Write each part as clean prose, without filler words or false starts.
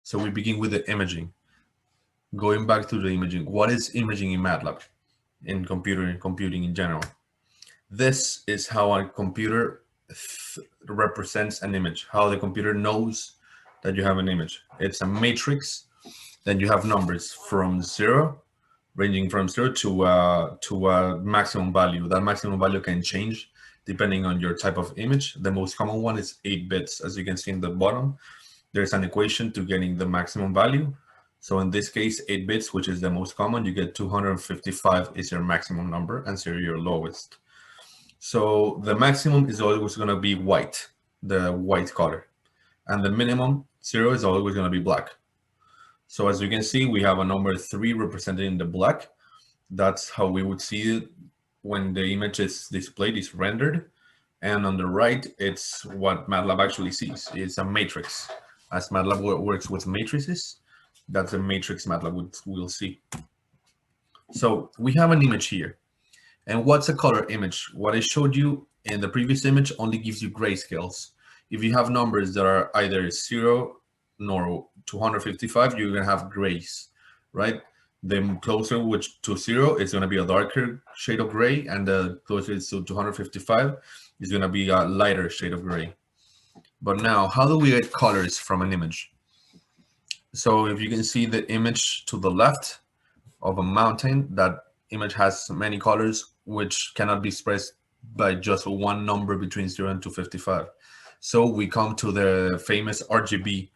So we begin with the imaging. Going back to the imaging, what is imaging in Matlab, in computing in general? This is how a computer represents an image, how the computer knows that you have an image. It's a matrix, then you have numbers from zero, ranging from zero to a maximum value. That maximum value can change depending on your type of image. The most common one is 8 bits. As you can see in the bottom, there's an equation to getting the maximum value. So in this case, 8 bits, which is the most common, you get 255 is your maximum number and 0 your lowest. So the maximum is always going to be white, the white color. And the minimum, 0, is always going to be black. So as you can see, we have a number 3 represented in the black. That's how we would see it when the image is displayed, is rendered. And on the right, it's what MATLAB actually sees. It's a matrix. As MATLAB works with matrices, that's a matrix MATLAB will see. So we have an image here. And what's a color image? What I showed you in the previous image only gives you grayscales. If you have numbers that are either 0 nor 255, you're going to have grays, right? The closer to 0 is going to be a darker shade of gray, and the closer it's to 255 is going to be a lighter shade of gray. But now, how do we get colors from an image? So if you can see the image to the left of a mountain, that image has many colors, which cannot be expressed by just one number between 0 and 255. So we come to the famous RGB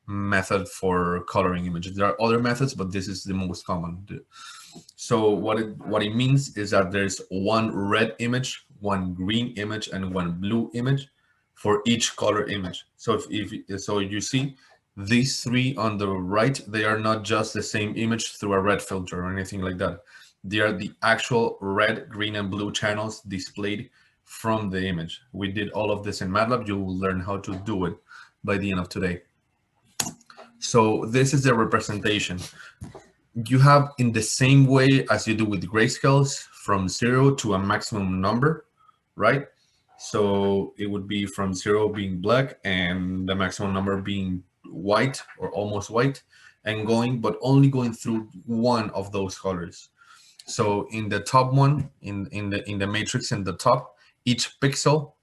method for coloring images. There are other methods, but this is the most common. So what it means is that there's one red image, one green image, and one blue image for each color image. So so you see these three on the right, they are not just the same image through a red filter or anything like that. They are the actual red, green, and blue channels displayed from the image. We did all of this in MATLAB. You will learn how to do it by the end of today. So this is the representation. You have, in the same way as you do with grayscales, from 0 to a maximum number, right? So it would be from 0 being black and the maximum number being white or almost white, and but only going through one of those colors. So in the top one, in the matrix in the top, each pixel,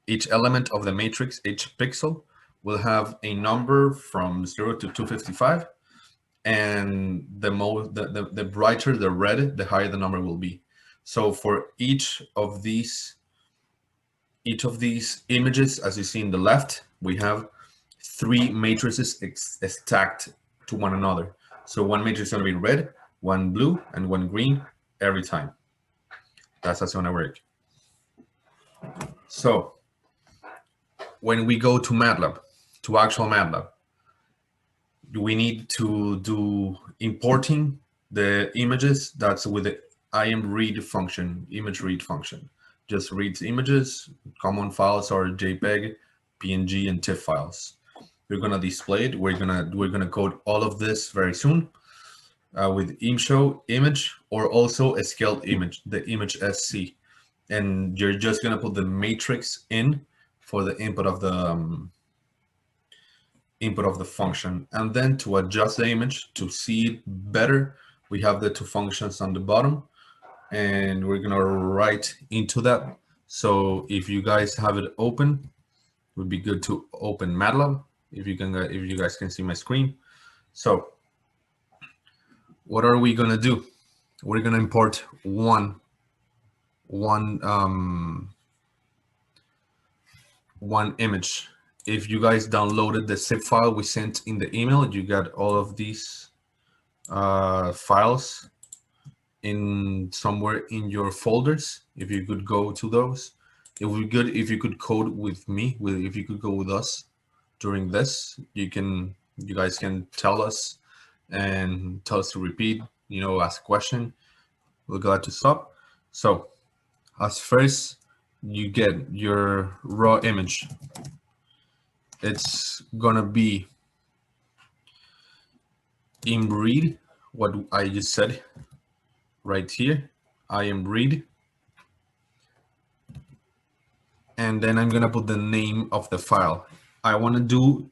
each element of the matrix, each pixel will have a number from 0 to 255, and the brighter the red, the higher the number will be. So for each of these images, as you see in the left, we have 3 matrices stacked to one another. So one matrix is going to be red, one blue, and one green every time. That's how it's going to work. So when we go to MATLAB, to actual MATLAB, we need to do importing the images. That's with the imread function, image read function. Just reads images. Common files are JPEG, PNG, and TIFF files. We're gonna display it. We're gonna code all of this very soon with imshow image, or also a scaled image, the image SC, and you're just gonna put the matrix in for the input of the function. And then to adjust the image to see it better, we have the 2 functions on the bottom, and we're gonna write into that. So if you guys have it open, it would be good to open MATLAB if you guys can see my screen. So what are we gonna do? We're gonna import one image. If you guys downloaded the zip file we sent in the email, you got all of these files in somewhere in your folders. If you could go to those, it would be good if you could code with me. If you could go with us during this, you guys can tell us and tell us to repeat. Ask a question. We're glad to stop. So, as first, you get your raw image. It's gonna be imread, what I just said right here, imread. And then I'm gonna put the name of the file. I wanna do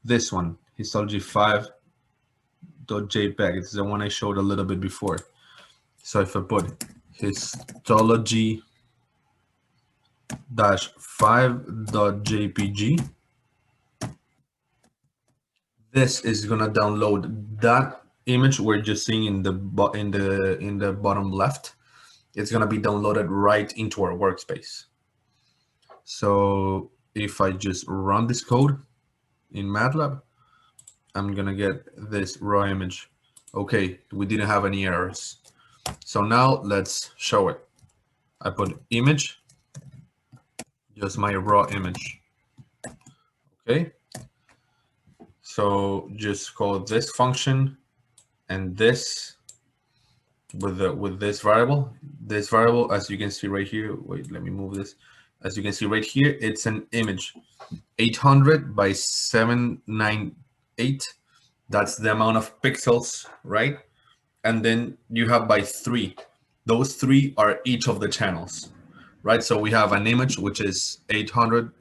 this one histology5.jpg. It's the one I showed a little bit before. So if I put histology-5.jpg, this is gonna download that image we're just seeing in the bottom left. It's gonna be downloaded right into our workspace. So if I just run this code in Matlab, I'm gonna get this raw image. Okay, we didn't have any errors. So now let's show it. I put image, just my raw image. Okay, so just call this function and this with this variable. This variable, as you can see right here, wait, let me move this. As you can see right here, it's an image 800 by 798. That's the amount of pixels, right? And then you have by 3. Those 3 are each of the channels, right? So we have an image which is 800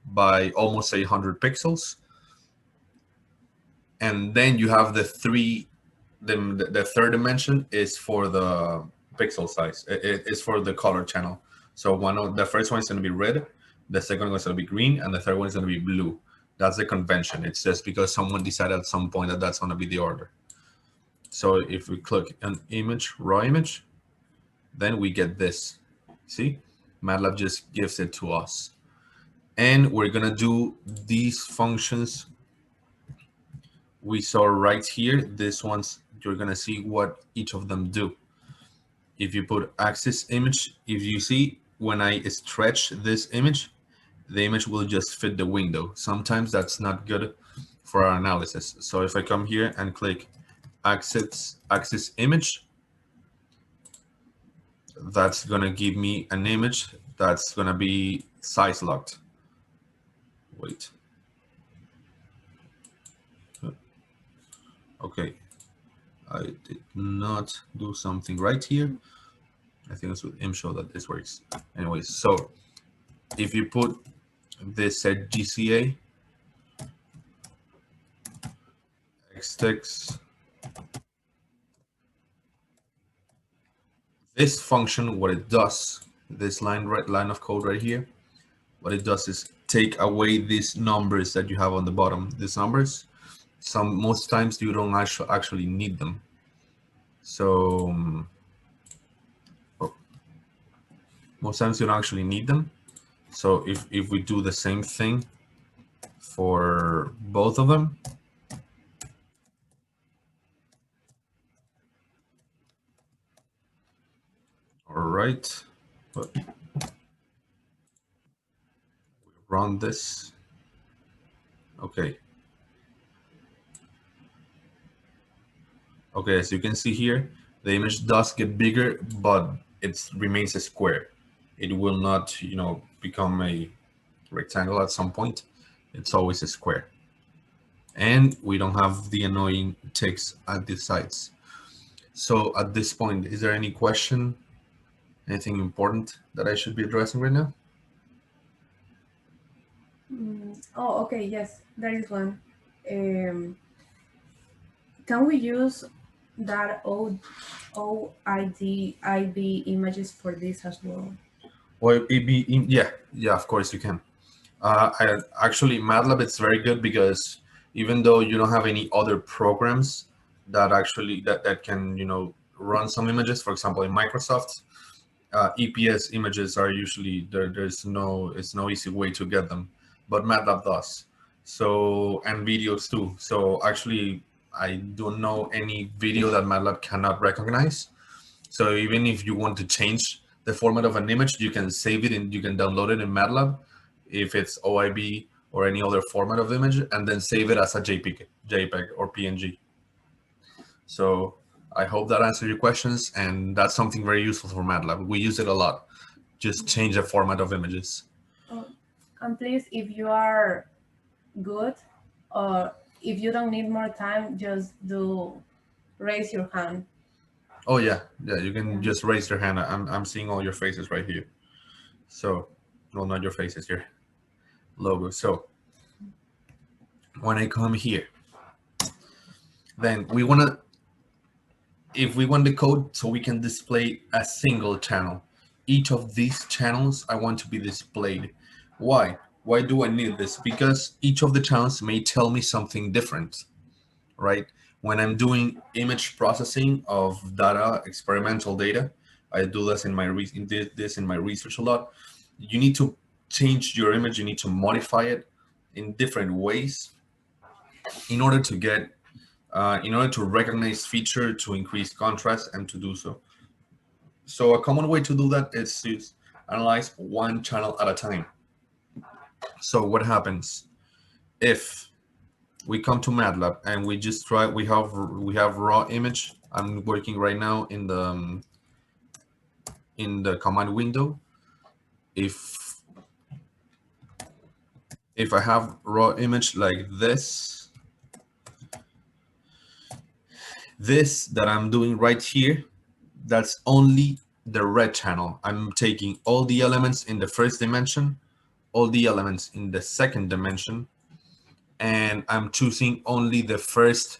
by almost 800 pixels. And then you have the 3, the third dimension is for the pixel size. It is for the color channel. So the first one is going to be red, the second one is going to be green, and the third one is going to be blue. That's the convention. It's just because someone decided at some point that that's going to be the order. So if we click an image, raw image, then we get this. See, MATLAB just gives it to us. And we're going to do these functions we saw right here. This one's, you're going to see what each of them do. If you put axis image, if you see when I stretch this image, the image will just fit the window. Sometimes that's not good for our analysis. So if I come here and click axis image, that's going to give me an image that's going to be size locked. Wait. Okay. I did not do something right here. I think it's with imshow that this works. Anyways, so if you put this at GCA, xtext, this function, what it does, this line of code right here, what it does is take away these numbers that you have on the bottom. These numbers, most times you don't actually need them. So most times you don't actually need them. So if we do the same thing for both of them, all right, but we run this. Okay. Okay, as you can see here, the image does get bigger, but it remains a square. It will not, become a rectangle at some point. It's always a square. And we don't have the annoying text at the sides. So at this point, is there any question, anything important that I should be addressing right now? Oh, okay, yes, there is one. Can we use that OID images for this as well? Or yeah, of course you can. Actually, MATLAB it's very good because even though you don't have any other programs that actually that can run some images, for example, in Microsoft, EPS images are usually there's no easy way to get them, but MATLAB does. So and videos too. So actually, I don't know any video that MATLAB cannot recognize. So even if you want to change the format of an image, you can save it and you can download it in MATLAB if it's OIB or any other format of image, and then save it as a JPEG or PNG. So I hope that answered your questions, and that's something very useful for MATLAB. We use it a lot. Just change the format of images. Oh, and please, if you are good, or if you don't need more time, just raise your hand. Oh yeah, you can just raise your hand. I'm seeing all your faces right here. So, well, not your faces, your logo. So when I come here Then we want to, if we want the code so we can display a single channel, each of these channels I want to be displayed. Why? Why do I need this? Because each of the channels may tell me something different, right? When I'm doing image processing of data, experimental data, I do this in my research a lot. You need to change your image. You need to modify it in different ways in order to get, in order to recognize feature, to increase contrast, and to do so. So a common way to do that is to analyze one channel at a time. So what happens if we come to Matlab and we just try, we have raw image. I'm working right now in the command window. If I have raw image like this that I'm doing right here, that's only the red channel. I'm taking all the elements in the first dimension, all the elements in the second dimension, and I'm choosing only the first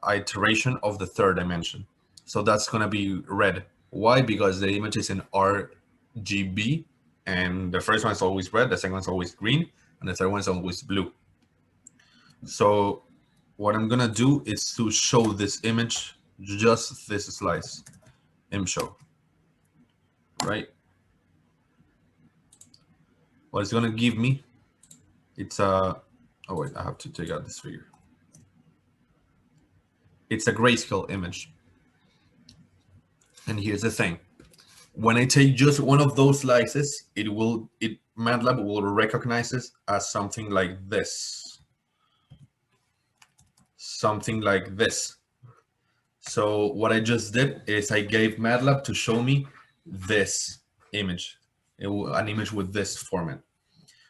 iteration of the third dimension. So that's going to be red. Why? Because the image is in RGB, and the first one is always red, the second one is always green, and the third one is always blue. So what I'm going to do is to show this image, just this slice, show, right? What it's going to give me, it's a, oh wait, I have to take out this figure. It's a grayscale image. And here's the thing. When I take just one of those slices, MATLAB will recognize it as something like this. Something like this. So what I just did is I gave MATLAB to show me this image, an image with this format.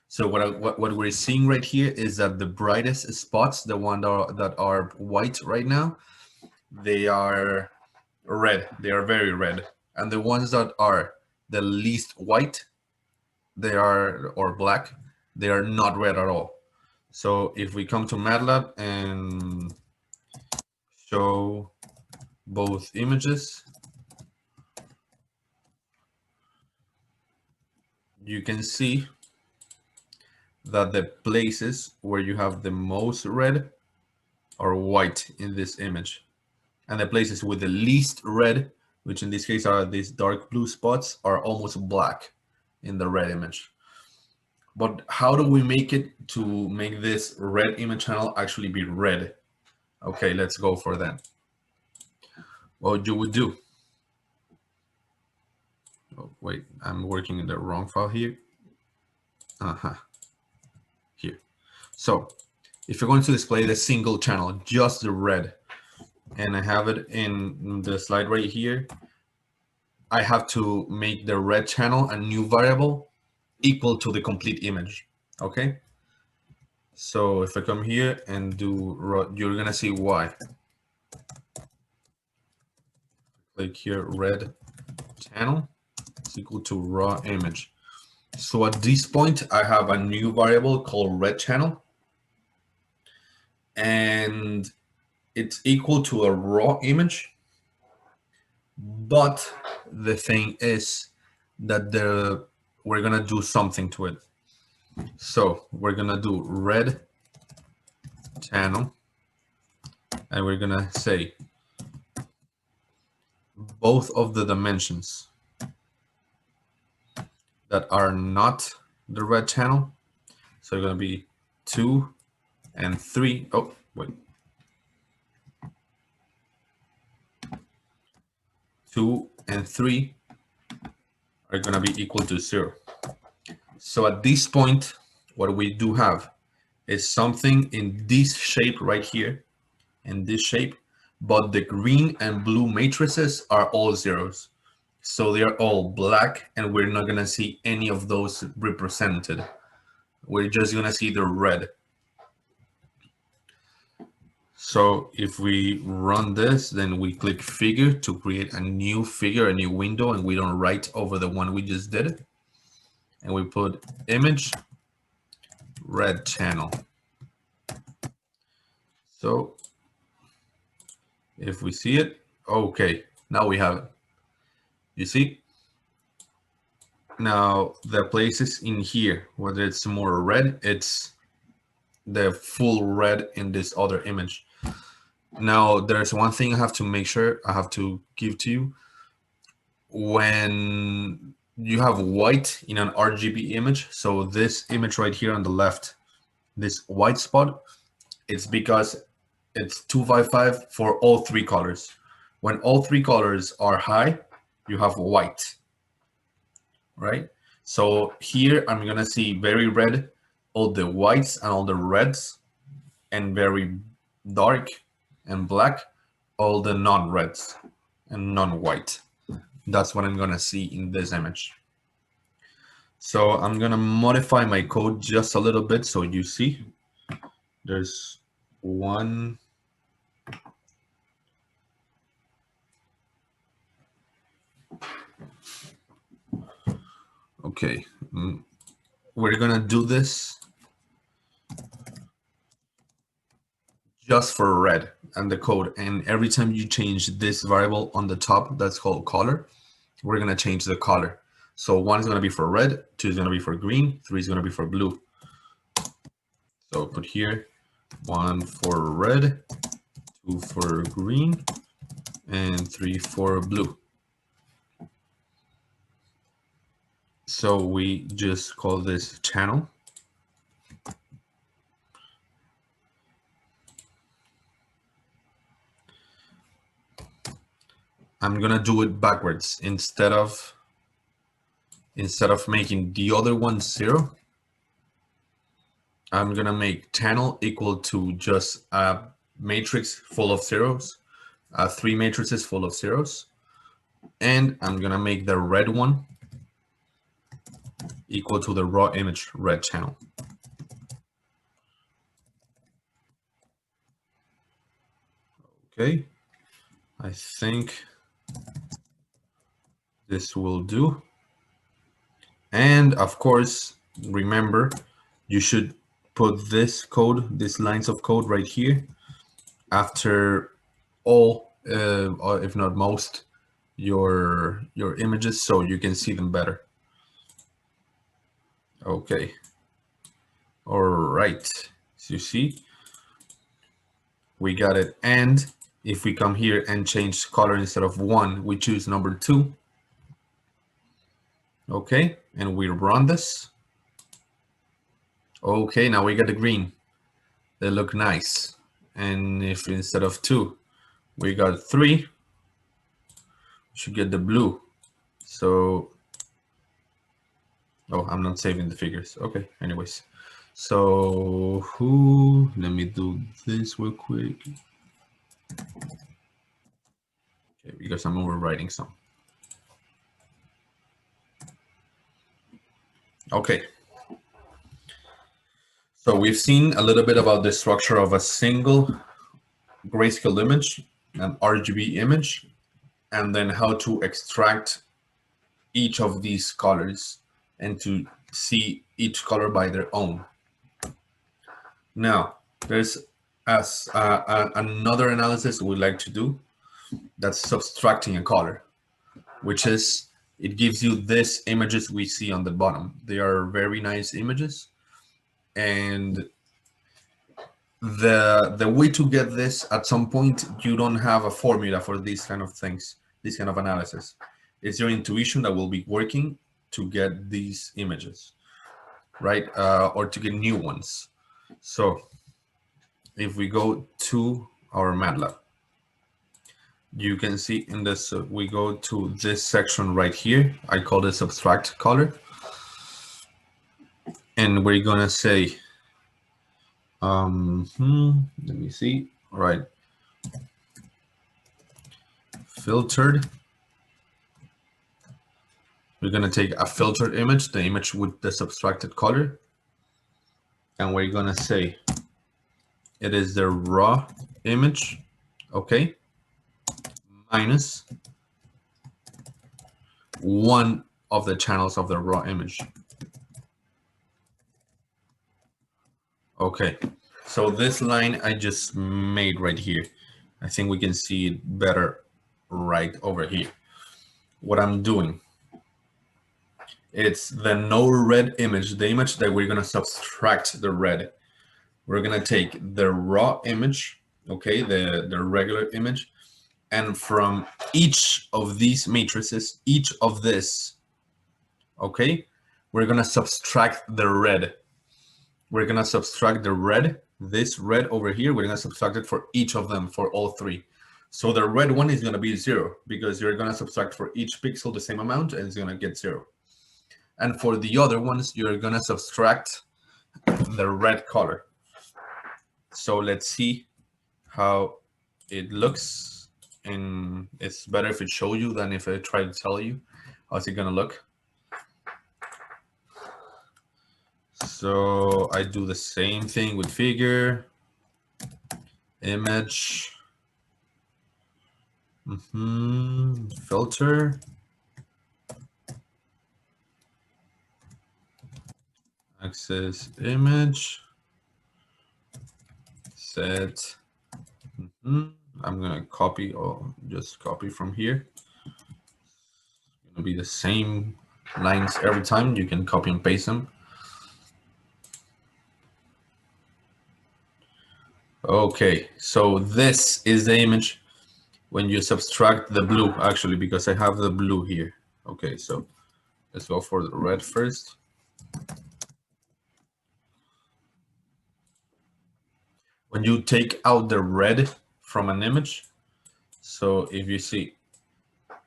So what we're seeing right here is that the brightest spots, the ones that are white right now, they are red. They are very red. And the ones that are the least white, they are, or black, they are not red at all. So if we come to MATLAB and show both images, you can see that the places where you have the most red are white in this image, and the places with the least red, which in this case are these dark blue spots, are almost black in the red image. But how do we make it to make this red image channel actually be red? Okay, let's go for that. What you would do, oh wait, I'm working in the wrong file here. Here. So if you're going to display the single channel, just the red, and I have it in the slide right here, I have to make the red channel a new variable equal to the complete image. Okay. So if I come here and do raw, you're gonna see why. Click here, red channel is equal to raw image. So at this point, I have a new variable called red channel, and it's equal to a raw image. But the thing is that we're gonna do something to it. So we're gonna do red channel, and we're gonna say both of the dimensions that are not the red channel. So it's gonna be 2 and 3. Oh, wait. 2 and 3 are gonna be equal to 0. So at this point, what we do have is something in this shape right here, in this shape, but the green and blue matrices are all zeros. So they are all black, and we're not gonna see any of those represented. We're just gonna see the red. So if we run this, then we click figure to create a new figure, a new window, and we don't write over the one we just did. And we put image red channel. So If we see it, okay, now we have it. You see? Now the places in here, whether it's more red, it's the full red in this other image. Now there's one thing I have to make sure I have to give to you. When you have white in an RGB image, so this image right here on the left, this white spot, it's because it's 255 for all three colors. When all three colors are high, you have white, right? So here I'm gonna see very red, all the whites and all the reds, and very dark and black, all the non-reds and non-white. That's what I'm gonna see in this image. So I'm gonna modify my code just a little bit so you see. There's one. Okay, we're gonna do this just for red and the code. And every time you change this variable on the top, that's called color, we're gonna change the color. So 1 is gonna be for red, 2 is gonna be for green, 3 is gonna be for blue. So put here 1 for red, 2 for green, and 3 for blue. So we just call this channel. I'm gonna do it backwards. Instead of making the other one 0, I'm gonna make channel equal to just a matrix full of zeros, 3 matrices full of zeros, and I'm gonna make the red one equal to the raw image red channel. Okay, I think this will do. And of course, remember, you should put this code, these lines of code right here after all, or if not most, your images so you can see them better. Okay. All right. So you see, we got it. And if we come here and change color, instead of 1, we choose number 2. Okay, and we run this. Okay, now we got the green. They look nice. And if instead of 2, we got 3, we should get the blue. So, oh, I'm not saving the figures. Okay, anyways. So let me do this real quick. Okay, because I'm overwriting some. Okay. So we've seen a little bit about the structure of a single grayscale image, an RGB image, and then how to extract each of these colors and to see each color by their own. Now, there's another analysis we like to do, that's subtracting a color, which is, it gives you these images we see on the bottom. They are very nice images, and the way to get this, at some point, you don't have a formula for these kind of things, this kind of analysis. It's your intuition that will be working to get these images, right? Or to get new ones. So if we go to our Matlab, you can see in this, we go to this section right here. I call it subtract color. And we're gonna say, let me see, all right, filtered. We're gonna take a filtered image, the image with the subtracted color, and we're gonna say it is the raw image, okay, minus one of the channels of the raw image. Okay, so this line I just made right here, I think we can see it better right over here. What I'm doing, it's the no red image, the image that we're gonna subtract the red. We're gonna take the raw image, okay, the regular image, and from each of these matrices, each of this, okay, we're gonna subtract the red. We're gonna subtract the red, this red over here, we're gonna subtract it for each of them, for all three. So the red one is gonna be 0 because you're gonna subtract for each pixel the same amount and it's gonna get 0. And for the other ones, you're gonna subtract the red color. So let's see how it looks, and it's better if it shows you than if I try to tell you how's it gonna look. So I do the same thing with figure, image, filter, access image, set. I'm gonna copy, or just copy from here. It's gonna be the same lines every time. You can copy and paste them. Okay, so this is the image when you subtract the blue, actually, because I have the blue here. Okay, so let's go for the red first. When you take out the red from an image, so if you see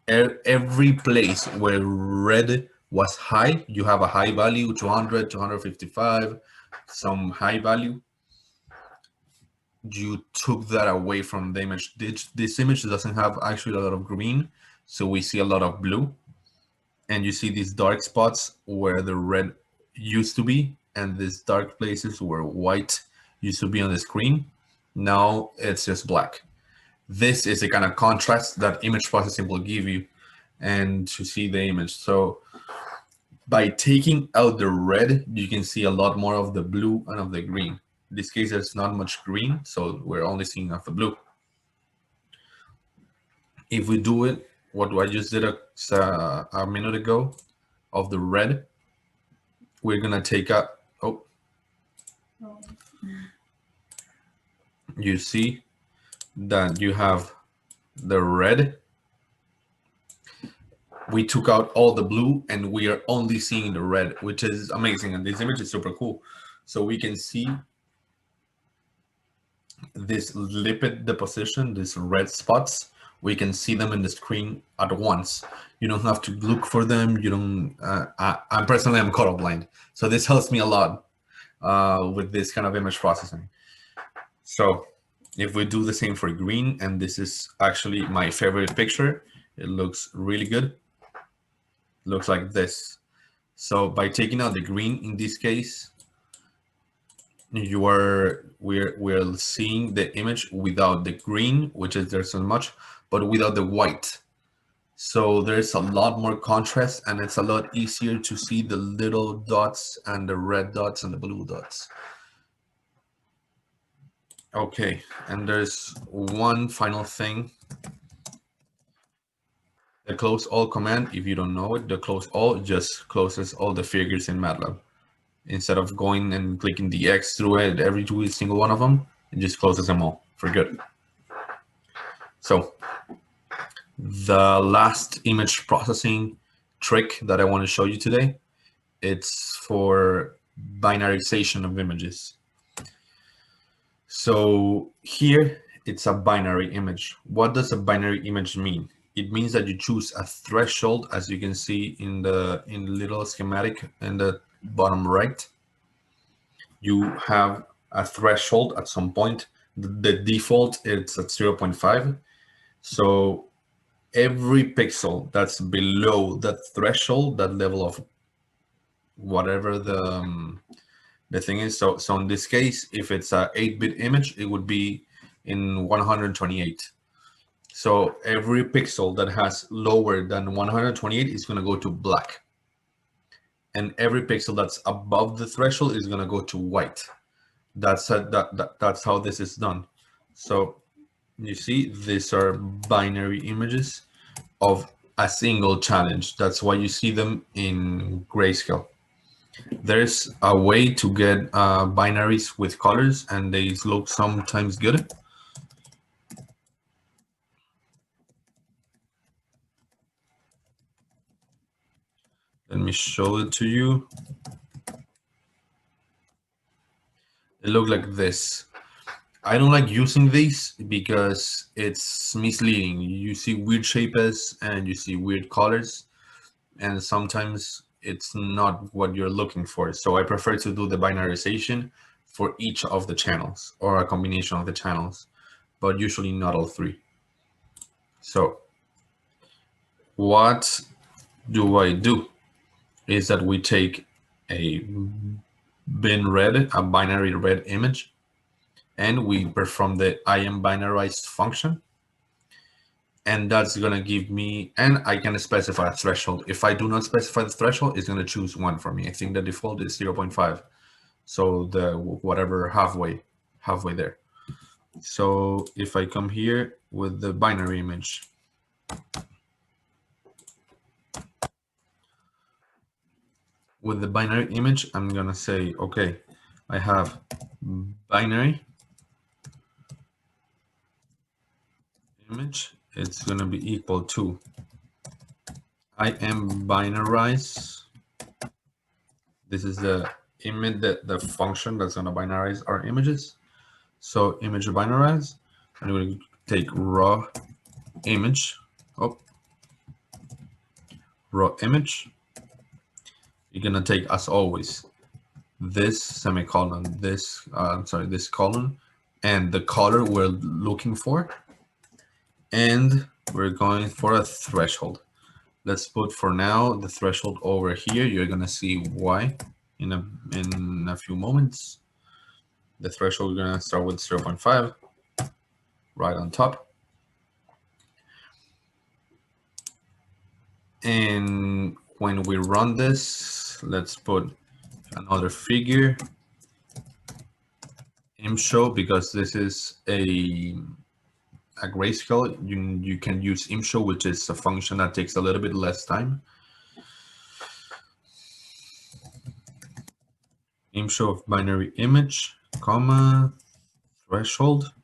every place where red was high, you have a high value, 200, 255, some high value. You took that away from the image. This image doesn't have actually a lot of green, so we see a lot of blue. And you see these dark spots where the red used to be, and these dark places where white used to be on the screen. Now it's just black. This is the kind of contrast that image processing will give you and to see the image. So by taking out the red, you can see a lot more of the blue and of the green. In this case, there's not much green, so we're only seeing of the blue. If we do it, what I just did a minute ago of the red, we're gonna take out, you see that you have the red. We took out all the blue and we are only seeing the red, which is amazing. And this image is super cool. So we can see this lipid deposition, these red spots. We can see them in the screen at once. You don't have to look for them. You don't, I'm personally, I'm colorblind. So this helps me a lot with this kind of image processing. So if we do the same for green, and this is actually my favorite picture, it looks really good. It looks like this. So by taking out the green in this case, we're seeing the image without the green, which is there's so much, but without the white. So there's a lot more contrast, and it's a lot easier to see the little dots and the red dots and the blue dots. Okay, and there's one final thing. The close all command, if you don't know it, the close all just closes all the figures in Matlab. Instead of going and clicking the X through it, every single one of them, it just closes them all for good. So the last image processing trick that I want to show you today, it's for binarization of images. So here it's a binary image. What does a binary image mean? It means that you choose a threshold, as you can see in the little schematic in the bottom right. You have a threshold at some point. The default it's at 0.5. So every pixel that's below that threshold, that level of whatever the thing is. So in this case, if it's a 8-bit image, it would be in 128. So every pixel that has lower than 128 is going to go to black. And every pixel that's above the threshold is going to go to white. That's how this is done. So You see, these are binary images of a single challenge. That's why you see them in grayscale. There's a way to get binaries with colors, and they look sometimes good. Let me show it to you. They look like this. I don't like using these because it's misleading. You see weird shapes and you see weird colors, and sometimes it's not what you're looking for. So I prefer to do the binarization for each of the channels or a combination of the channels, but usually not all three. So what do I do is that we take a a binary red image, and we perform the IM_binarized function, and that's gonna give me, and I can specify a threshold. If I do not specify the threshold, it's gonna choose one for me. I think the default is 0.5, so the whatever halfway there. So if I come here with the binary image, I'm gonna say, okay, I have binary image, it's gonna be equal to IM_binarize. This is the image, the function that's gonna binarize our images. So image binarize, and we're going to take raw image. Oh, raw image. You're gonna take, as always, this semicolon, this this colon, and the color we're looking for, and we're going for a threshold. Let's put for now the threshold over here. You're gonna see why in a few moments. The threshold, we're gonna start with 0.5 right on top. And when we run this, let's put another figure, imshow, because this is a grayscale. You can use imshow, which is a function that takes a little bit less time. Imshow of binary image, comma, threshold.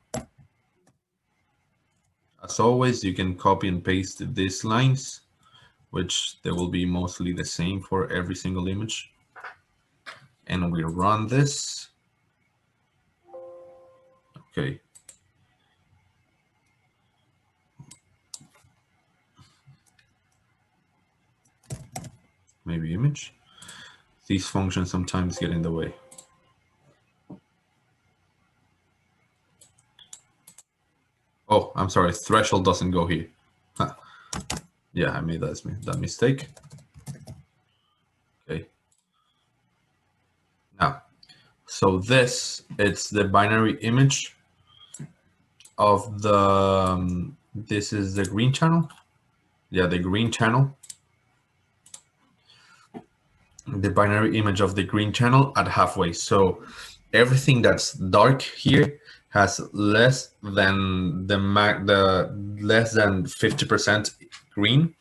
As always, you can copy and paste these lines, which they will be mostly the same for every single image. And we run this. Okay. Maybe image. These functions sometimes get in the way. Oh, I'm sorry, threshold doesn't go here. Huh. Yeah, I made that mistake. Okay. Now, so it's the binary image of the, this is the green channel. Yeah, the green channel. The binary image of the green channel at halfway. So everything that's dark here has less than the less than 50% green,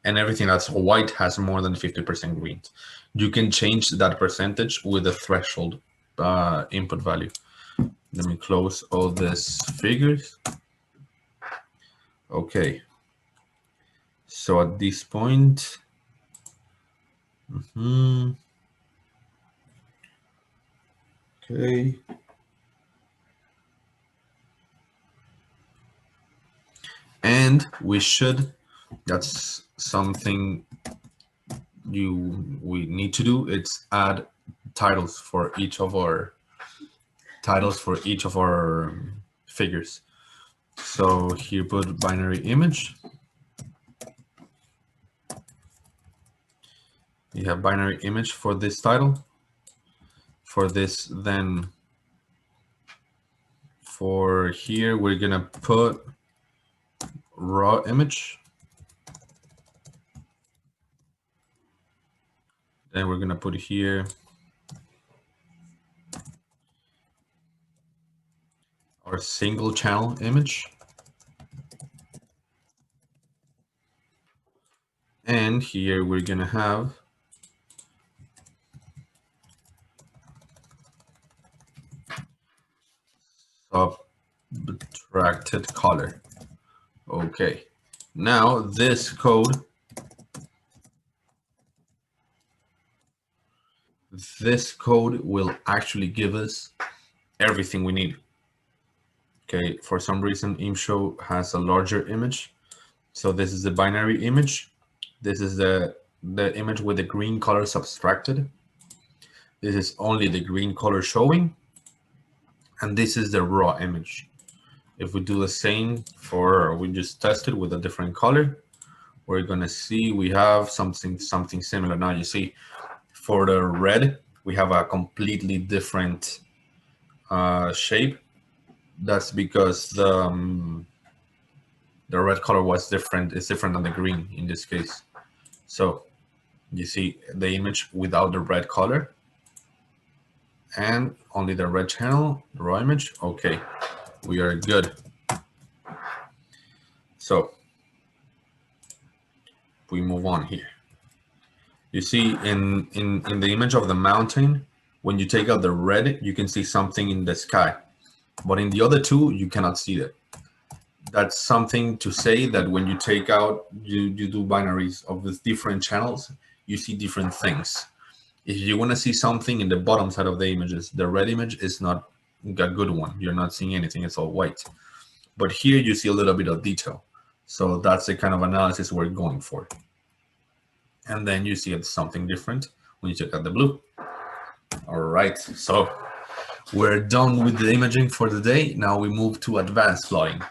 and everything that's white has more than 50% green. You can change that percentage with the threshold input value. Let me close all these figures. Okay. So at this point, okay. And we should, that's something we need to do. It's add titles for each of our figures. So here put binary image. You have binary image for this title. For this, then for here, we're gonna put raw image. Then we're gonna put here our single channel image. And here we're going to have subtracted color. Okay, now this code will actually give us everything we need. Okay, for some reason ImShow has a larger image. So this is the binary image. This is the image with the green color subtracted. This is only the green color showing. And this is the raw image. If we do the same we just test it with a different color, we're gonna see we have something similar. Now you see for the red, we have a completely different shape. That's because the red color was different. It's different than the green in this case. So you see the image without the red color and only the red channel, the raw image. Okay, we are good. So we move on here. You see in the image of the mountain, when you take out the red, you can see something in the sky. But in the other two, you cannot see that. That's something to say that when you take out, you do binaries of the different channels, you see different things. If you want to see something in the bottom side of the images, the red image is not a good one. You're not seeing anything, it's all white. But here you see a little bit of detail. So that's the kind of analysis we're going for. And then you see it's something different when you check out the blue. All right, so we're done with the imaging for the day. Now we move to advanced plotting.